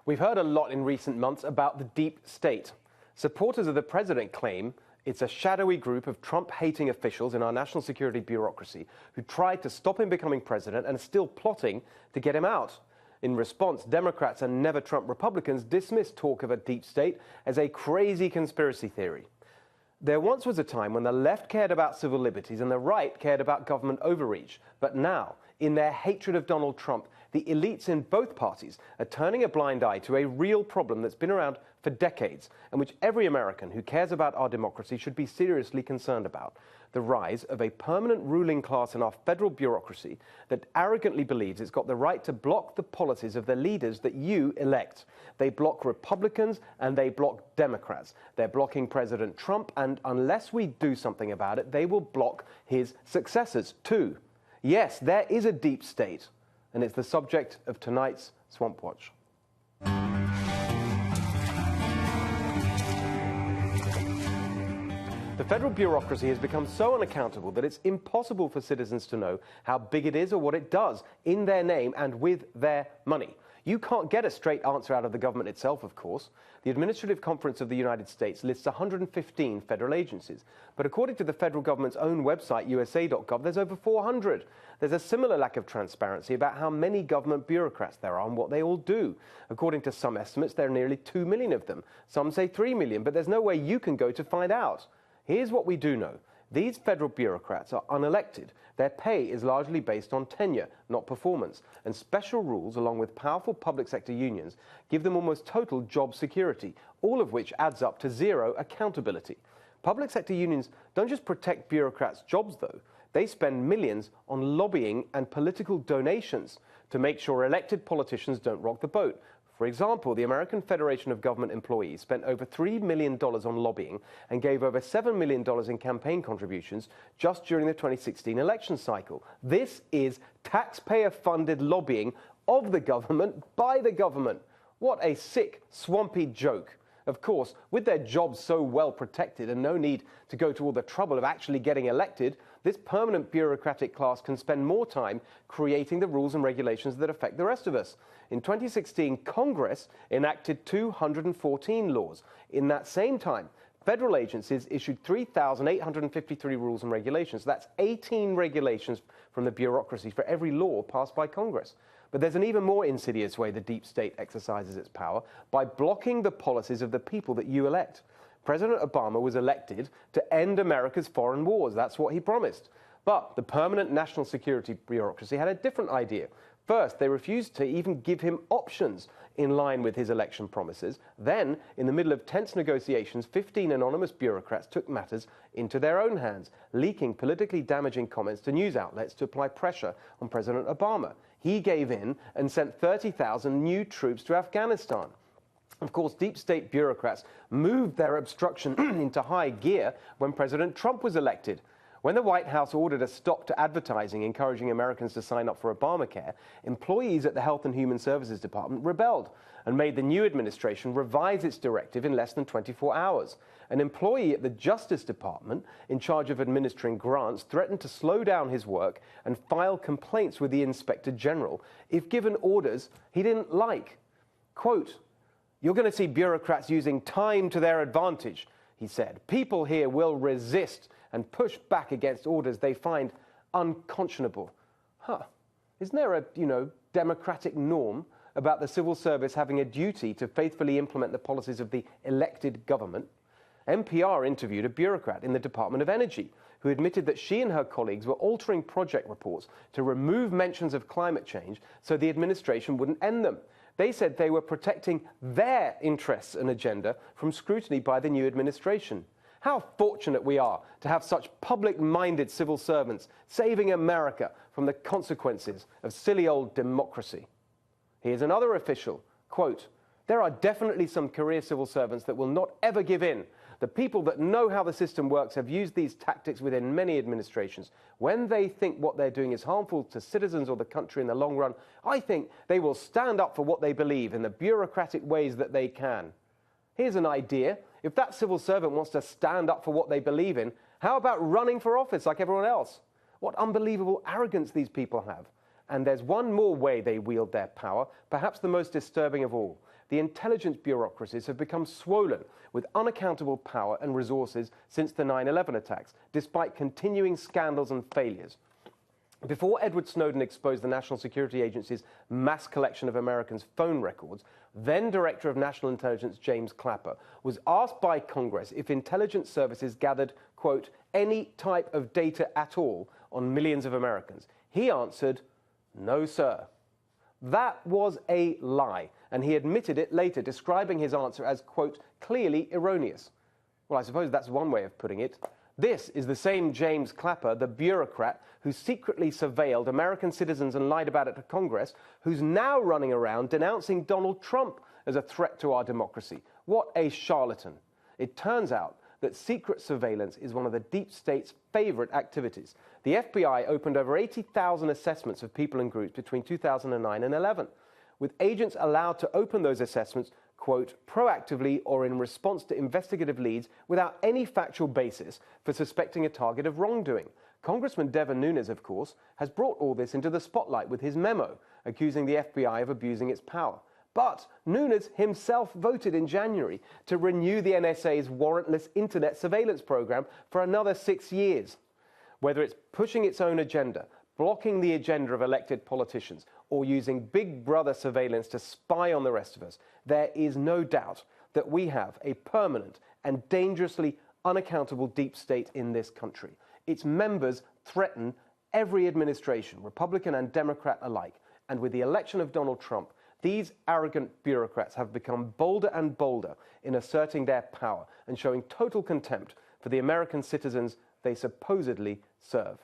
We've heard a lot in recent months about the deep state. Supporters of the president claim it's a shadowy group of Trump-hating officials in our national security bureaucracy who tried to stop him becoming president and are still plotting to get him out. In response, Democrats and never-Trump Republicans dismissed talk of a deep state as a crazy conspiracy theory. There once was a time when the left cared about civil liberties and the right cared about government overreach. But now, in their hatred of Donald Trump, the elites in both parties are turning a blind eye to a real problem that's been around for decades and which every American who cares about our democracy should be seriously concerned about: the rise of a permanent ruling class in our federal bureaucracy that arrogantly believes it's got the right to block the policies of the leaders that you elect. They block Republicans and they block Democrats. They're blocking President Trump, and unless we do something about it, they will block his successors too. Yes, there is a deep state, and it's the subject of tonight's Swamp Watch. The federal bureaucracy has become so unaccountable that it's impossible for citizens to know how big it is or what it does in their name and with their money. You can't get a straight answer out of the government itself, of course. The Administrative Conference of the United States lists 115 federal agencies. But according to the federal government's own website, USA.gov, there's over 400. There's a similar lack of transparency about how many government bureaucrats there are and what they all do. According to some estimates, there are nearly 2 million of them. Some say 3 million, but there's nowhere you can go to find out. Here's what we do know. These federal bureaucrats are unelected. Their pay is largely based on tenure, not performance. And special rules, along with powerful public sector unions, give them almost total job security, all of which adds up to zero accountability. Public sector unions don't just protect bureaucrats' jobs, though. They spend millions on lobbying and political donations to make sure elected politicians don't rock the boat. For example, the American Federation of Government Employees spent over $3 million on lobbying and gave over $7 million in campaign contributions just during the 2016 election cycle. This is taxpayer-funded lobbying of the government by the government. What a sick, swampy joke. Of course, with their jobs so well protected and no need to go to all the trouble of actually getting elected, this permanent bureaucratic class can spend more time creating the rules and regulations that affect the rest of us. In 2016, Congress enacted 214 laws. In that same time, federal agencies issued 3,853 rules and regulations. That's 18 regulations from the bureaucracy for every law passed by Congress. But there's an even more insidious way the deep state exercises its power: by blocking the policies of the people that you elect. President Obama was elected to end America's foreign wars. That's what he promised. But the permanent national security bureaucracy had a different idea. First, they refused to even give him options in line with his election promises. Then, in the middle of tense negotiations, 15 anonymous bureaucrats took matters into their own hands, leaking politically damaging comments to news outlets to apply pressure on President Obama. He gave in and sent 30,000 new troops to Afghanistan. Of course, deep state bureaucrats moved their obstruction into high gear when President Trump was elected. When the White House ordered a stop to advertising encouraging Americans to sign up for Obamacare, employees at the Health and Human Services Department rebelled and made the new administration revise its directive in less than 24 hours. An employee at the Justice Department, in charge of administering grants, threatened to slow down his work and file complaints with the Inspector General if given orders he didn't like. Quote, "You're going to see bureaucrats using time to their advantage," he said. "People here will resist and push back against orders they find unconscionable." Isn't there a, democratic norm about the civil service having a duty to faithfully implement the policies of the elected government? NPR interviewed a bureaucrat in the Department of Energy who admitted that she and her colleagues were altering project reports to remove mentions of climate change so the administration wouldn't end them. They said they were protecting their interests and agenda from scrutiny by the new administration. How fortunate we are to have such public-minded civil servants saving America from the consequences of silly old democracy. Here's another official, quote, "There are definitely some career civil servants that will not ever give in. The people that know how the system works have used these tactics within many administrations. When they think what they're doing is harmful to citizens or the country in the long run, I think they will stand up for what they believe in the bureaucratic ways that they can." Here's an idea. If that civil servant wants to stand up for what they believe in, how about running for office like everyone else? What unbelievable arrogance these people have. And there's one more way they wield their power, perhaps the most disturbing of all. The intelligence bureaucracies have become swollen with unaccountable power and resources since the 9/11 attacks, despite continuing scandals and failures. Before Edward Snowden exposed the National Security Agency's mass collection of Americans' phone records, then Director of National Intelligence James Clapper was asked by Congress if intelligence services gathered, quote, any type of data at all on millions of Americans. He answered, no, sir. That was a lie, and he admitted it later, describing his answer as, quote, clearly erroneous. Well, I suppose that's one way of putting it. This is the same James Clapper, the bureaucrat who secretly surveilled American citizens and lied about it to Congress, who's now running around denouncing Donald Trump as a threat to our democracy. What a charlatan. It turns out that secret surveillance is one of the deep state's favorite activities. The FBI opened over 80,000 assessments of people and groups between 2009 and 11, with agents allowed to open those assessments, quote, proactively or in response to investigative leads without any factual basis for suspecting a target of wrongdoing. Congressman Devin Nunes, of course, has brought all this into the spotlight with his memo accusing the FBI of abusing its power. But Nunes himself voted in January to renew the NSA's warrantless internet surveillance program for another 6 years. Whether it's pushing its own agenda, blocking the agenda of elected politicians, or using Big Brother surveillance to spy on the rest of us, there is no doubt that we have a permanent and dangerously unaccountable deep state in this country. Its members threaten every administration, Republican and Democrat alike. And with the election of Donald Trump, these arrogant bureaucrats have become bolder and bolder in asserting their power and showing total contempt for the American citizens they supposedly serve.